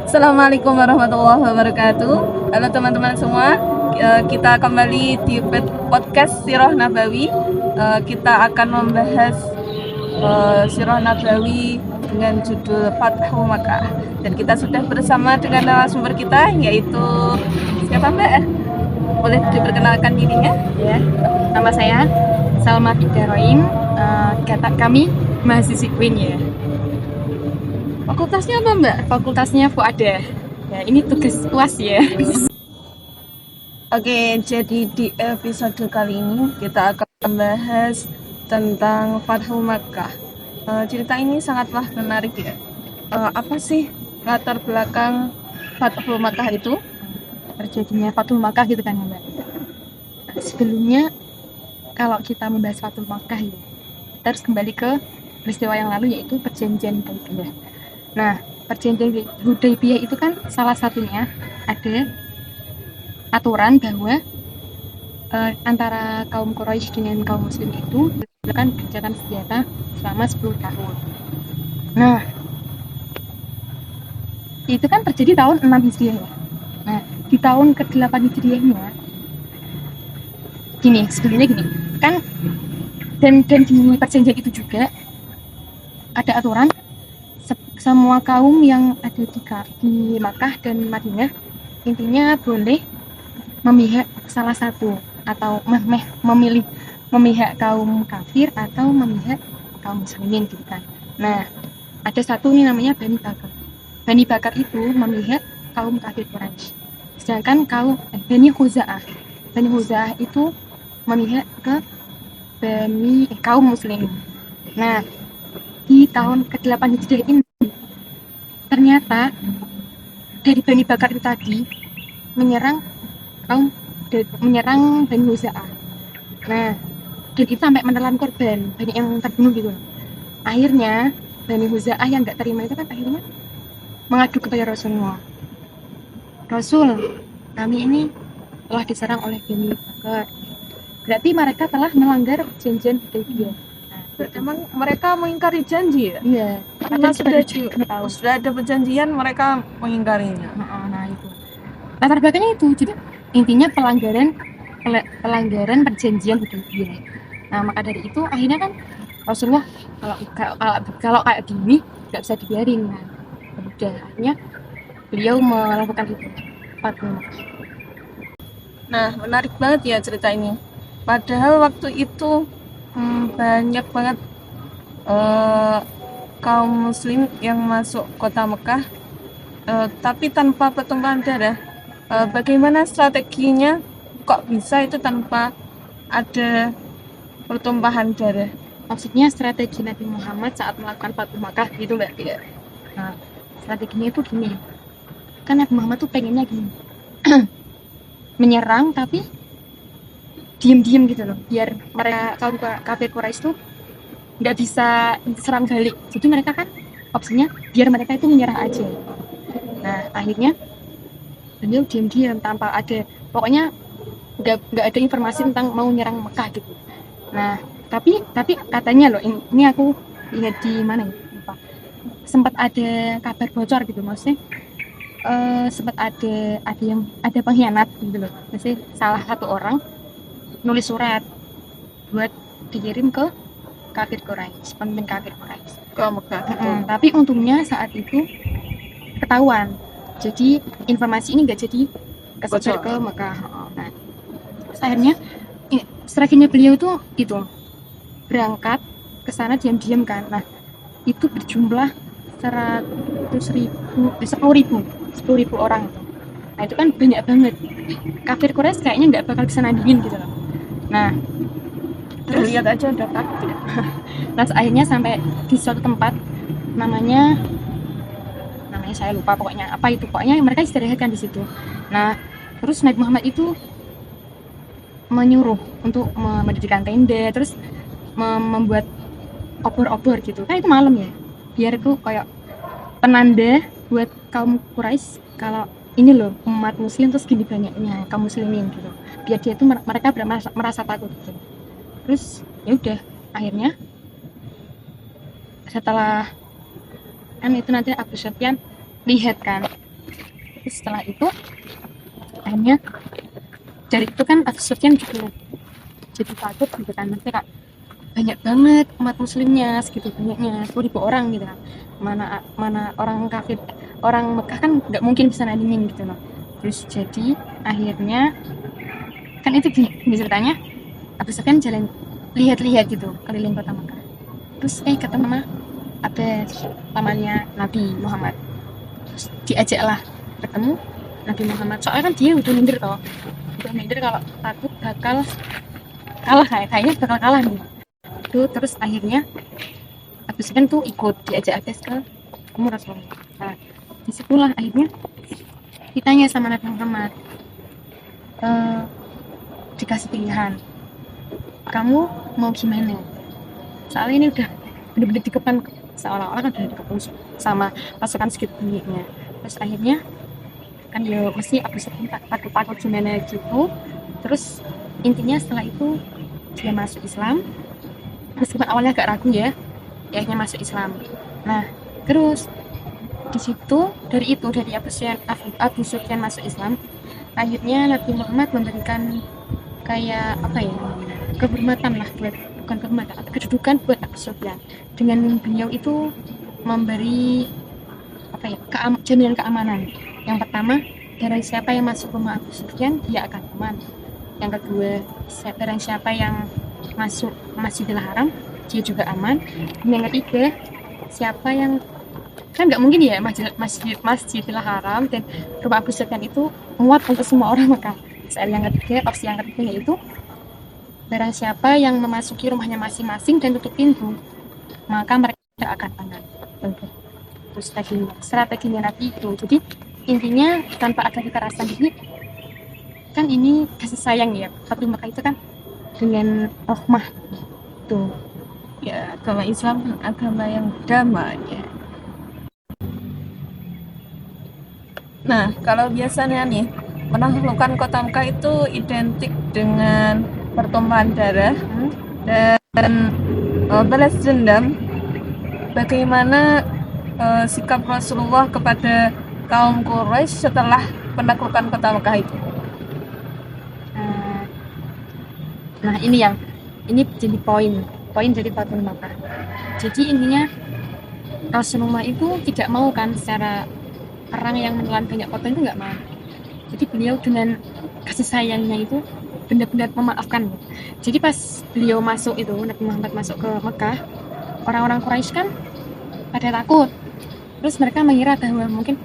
Assalamualaikum warahmatullahi wabarakatuh. Halo teman-teman semua, kita kembali di podcast Sirah Nabawi. Kita akan membahas Sirah Nabawi dengan judul Fathu Makkah. Dan kita sudah bersama dengan narasumber kita, yaitu siapa Mbak? Boleh diperkenalkan dirinya? Ya, nama saya Salma Fidaroin. Kami mahasiswi Queen ya. Fakultasnya apa Mbak? Fakultasnya Fuadah. Ya, ini tugas UAS ya. Oke, jadi di episode kali ini kita akan membahas tentang Fathu Makkah. Cerita ini sangatlah menarik ya. Apa sih latar belakang Fathu Makkah itu? Terjadinya Fathul Makkah gitu kan ya Mbak. Sebelumnya kalau kita membahas Fathul Makkah ya, kita harus kembali ke peristiwa yang lalu, yaitu perjanjian Hudaybiyah. Nah, perjanjian Hudaybiyah itu kan salah satunya ada aturan bahwa antara kaum Quraisy dengan kaum Muslim itu dilakukan gencatan senjata selama 10 tahun. Nah, itu kan terjadi tahun 6 Hijriah ya. Nah, di tahun ke-8 Hijriahnya sebenarnya gini, kan dan di perjanjian itu juga ada aturan semua kaum yang ada di Makkah dan Madinah intinya boleh memihak salah satu atau memilih memihak kaum kafir atau memihak kaum muslimin gitu kan. Nah, ada satu nih namanya Bani Bakar. Bani Bakar itu memihak kaum kafir Quraisy. Sedangkan Bani Khuza'ah itu memihak ke kaum muslim. Nah, di tahun ke-8 Hijriah ini ternyata dari Bani Bakar itu tadi menyerang Bani Khuza'ah. Nah, dan itu sampai menelan korban, banyak yang terbunuh gitu. Akhirnya Bani Khuza'ah yang nggak terima itu kan akhirnya mengadu kepada Rasulullah. Rasul, kami ini telah diserang oleh Bani Bakar. Berarti mereka telah melanggar perjanjian Hudaybiyah. Emang mereka mengingkari janji ya? Iya, Karena sudah ada perjanjian, mereka mengingkarinya. Nah, itu latar belakangnya itu. Jadi intinya pelanggaran perjanjian Hudaybiyah. Nah, maka dari itu akhirnya kan Rasulullah kalau kayak gini nggak bisa dibiarin. Nah, udah akhirnya beliau melakukan itu. Nah, menarik banget ya cerita ini. Padahal waktu itu banyak banget kaum muslim yang masuk kota Mekah, tapi tanpa pertumpahan darah. Bagaimana strateginya kok bisa itu tanpa ada pertumpahan darah? Maksudnya strategi Nabi Muhammad saat melakukan Fathu Makkah gitu Mbak? Ya. Nah, strateginya itu gini. Kan Nabi Muhammad tuh pengennya gini. Menyerang tapi diem-diem gitu loh, biar mereka kaum kafir Quraisy tuh nggak bisa serang balik. Jadi mereka kan opsinya biar mereka itu menyerah aja. Nah, akhirnya beliau diam-diam tanpa ada, pokoknya nggak ada informasi tentang mau nyerang Mekah gitu. Nah, tapi katanya loh, ini aku ingat di mana ya, lupa. Sempat ada kabar bocor gitu, maksudnya sempat ada pengkhianat gitu loh. Maksudnya salah satu orang nulis surat buat dikirim ke kafir Quraisy, pemimpin kafir Quraisy Ke Mekah gitu. Tapi untungnya saat itu ketahuan, jadi informasi ini nggak jadi kesebar ke Mekah. Nah, terus akhirnya strateginya beliau itu berangkat ke sana diam-diam kan. Nah, itu berjumlah 10.000 orang itu. Nah, itu kan banyak banget. Kafir Quraisy kayaknya nggak bakal bisa nandingin gitu loh. Nah, terus lihat aja udah takut. Terus akhirnya sampai di suatu tempat namanya saya lupa, pokoknya mereka istirahatkan di situ. Nah, terus Nabi Muhammad itu menyuruh untuk mendirikan tenda, terus membuat obor-obor gitu. Kan itu malam ya, biar itu kayak penanda buat kaum Quraisy kalau ini loh umat muslim terus gini banyaknya kaum muslimin gitu, biar dia itu mereka merasa takut gitu. Terus ya udah, akhirnya setelah kan itu nanti Abu Sufyan lihat kan Terus setelah itu akhirnya dari itu kan Abu Sufyan juga jadi takut gitu kan, nanti kak banyak banget umat muslimnya segitu banyaknya 10.000 orang gitu kan, mana orang kafir, orang Mekah kan nggak mungkin bisa nandingin gitu loh. Terus jadi akhirnya kan itu di ceritanya Abu Sufyan jalan lihat-lihat gitu keliling kota Mekah, terus ketemu sama Abbas, pamannya Nabi Muhammad. Terus diajaklah ketemu Nabi Muhammad, soalnya kan dia udah minder kalau takut bakal kalah, kayaknya bakal kalah nih tuh. Terus akhirnya Abu Sufyan tuh ikut diajak Abbas ke ketemu Rasulullah. Nah disitulah akhirnya ditanya sama Nabi Muhammad, dikasih pilihan, kamu mau gimana, soalnya ini udah bener-bener dikepung, seolah-olah kan udah dikepung sama pasukan segitu banyaknya. Terus akhirnya kan ya mesti Abu Sufyan takut gimana gitu. Terus intinya setelah itu dia masuk Islam, meskipun awalnya agak ragu ya, akhirnya masuk Islam. Nah terus di situ dari Abu Sufyan masuk Islam, akhirnya Nabi Muhammad memberikan kayak apa ya, kehormatan lah, bukan kehormatan, kedudukan buat Abu Sufyan, dengan beliau itu memberi apa ya, jaminan keamanan. Yang pertama, barang siapa yang masuk rumah Abu Sufyan dia akan aman. Yang kedua, barang siapa yang masuk Masjidil Haram dia juga aman. Dan yang ketiga, siapa yang kan nggak mungkin ya Masjidil Haram dan rumah Abu Sufyan itu muat untuk semua orang Mekah. Opsi yang ketiga yaitu barang siapa yang memasuki rumahnya masing-masing dan tutup pintu, maka mereka akan aman. Terus strateginya Nabi itu, jadi intinya tanpa ada kekerasan. Jadi kan ini kasih sayang ya, Fathu Mekah itu kan dengan rahmah tuh Ya, agama Islam kan agama yang damai ya. Nah, kalau biasanya nih menaklukkan kota Mekah itu identik dengan pertumpahan darah dan balas dendam. Bagaimana sikap Rasulullah kepada kaum Quraisy setelah penaklukan kota Mekah itu? Nah ini jadi poin dari Fathu Mekah. Jadi intinya Rasulullah itu tidak mau kan secara perang yang menelan banyak kota itu, nggak mau. Jadi beliau dengan kasih sayangnya itu benar-benar memaafkan. Jadi pas beliau masuk itu, Nabi Muhammad masuk ke Mekah, orang-orang Quraisy kan pada takut. Terus mereka mengira bahwa mungkin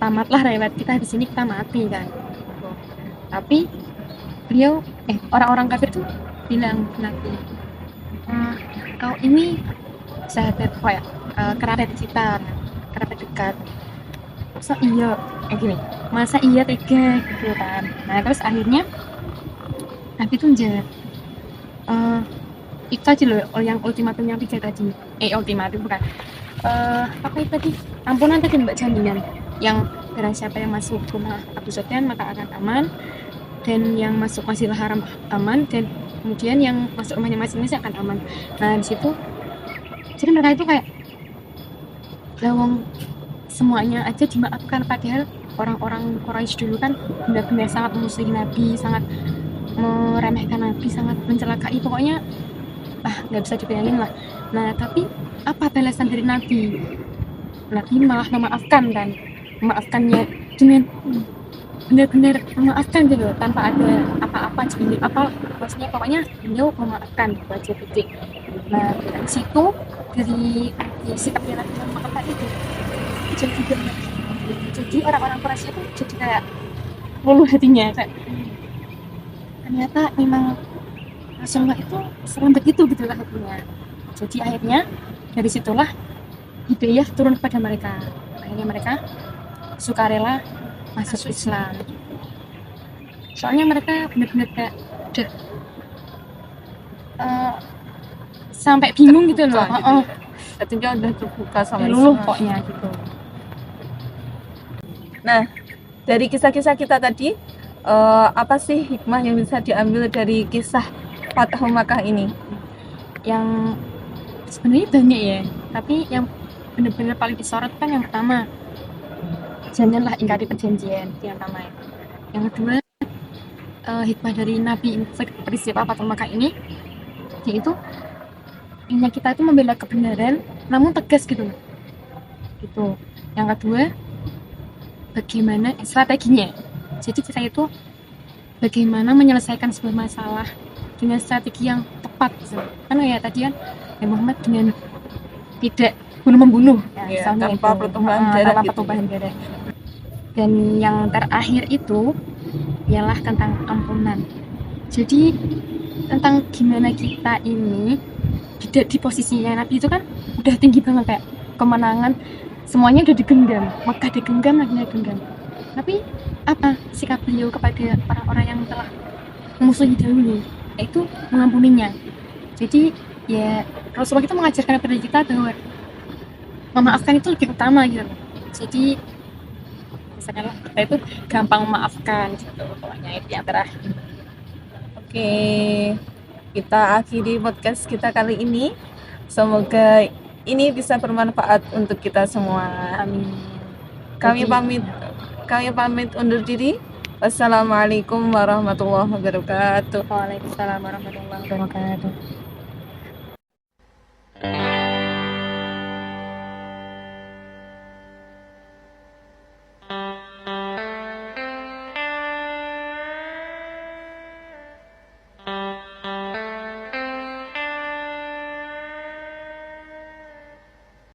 tamatlah lewat kita di sini, kita mati kan. Tapi beliau orang-orang kafir tuh bilang Nabi, kau ini sahabat kerabat kita, kerabat dekat. Masa iya tega gitu kan. Nah terus akhirnya Nabi tuh itu aja loh yang ultimatum yang 3 tadi. Ultimatum bukan. Apa itu tadi? Ampunan tadi mbak, jaminan. Yang barang siapa yang masuk rumah Abu Sufyan maka akan aman, dan yang masuk Masjidil Haram aman, dan kemudian yang masuk rumahnya masing-masing akan aman. Nah di situ jadi mereka itu kayak lawang semuanya aja dimaafkan, padahal orang-orang Quraisy dulu kan benar-benar sangat memusuhi Nabi, sangat meremehkan Nabi, sangat mencelakai, pokoknya nggak bisa dibayangin lah. Nah tapi apa balasan dari Nabi? Nabi malah memaafkannya dengan benar-benar memaafkan gitu, tanpa ada apa-apa maksudnya pokoknya beliau memaafkan wajah titik. Nah dari situ, dari sikap Nabi memaafkan itu jadi orang-orang Quraisy itu jadi kayak luluh hatinya, kayak ternyata memang Rasulullah itu selembut itu gitu lah hatinya. Jadi akhirnya dari situlah hidayah turun kepada mereka, akhirnya mereka sukarela masuk Islam. Soalnya mereka benar-benar kayak sampai bingung gitu loh. Ketika udah terbuka sama Islam pokoknya gitu. Nah, dari kisah-kisah kita tadi, apa sih hikmah yang bisa diambil dari kisah Fathu Makkah ini? Yang sebenarnya banyak ya, tapi yang benar-benar paling disorot kan yang pertama, janganlah ingkari perjanjian, yang pertama. Yang kedua, hikmah dari Nabi peristiwa Fatul Makkah ini, yaitu kita itu membela kebenaran namun tegas gitu. Yang kedua, bagaimana strateginya. Jadi kita itu bagaimana menyelesaikan sebuah masalah dengan strategi yang tepat gitu. Kan ya tadi kan Muhammad dengan tidak bunuh-membunuh ya, tanpa pertumpahan darah. Dan yang terakhir itu ialah tentang ampunan. Jadi tentang gimana kita ini di posisinya Nabi itu kan udah tinggi banget, kayak kemenangan semuanya udah digenggam, Mekah digenggam, Madinah digenggam. Tapi apa sikap beliau kepada orang-orang yang telah memusuhi dahulu, yaitu mengampuninya. Jadi ya Rasulullah itu mengajarkan kepada kita bahwa memaafkan itu lebih utama gitu. Jadi misalnya kita itu gampang memaafkan gitu, pokoknya itu yang terakhir. Oke, kita akhiri podcast kita kali ini. Semoga ini bisa bermanfaat untuk kita semua. Amin. Kami pamit undur diri. Wassalamualaikum warahmatullahi wabarakatuh. Waalaikumsalam warahmatullahi wabarakatuh.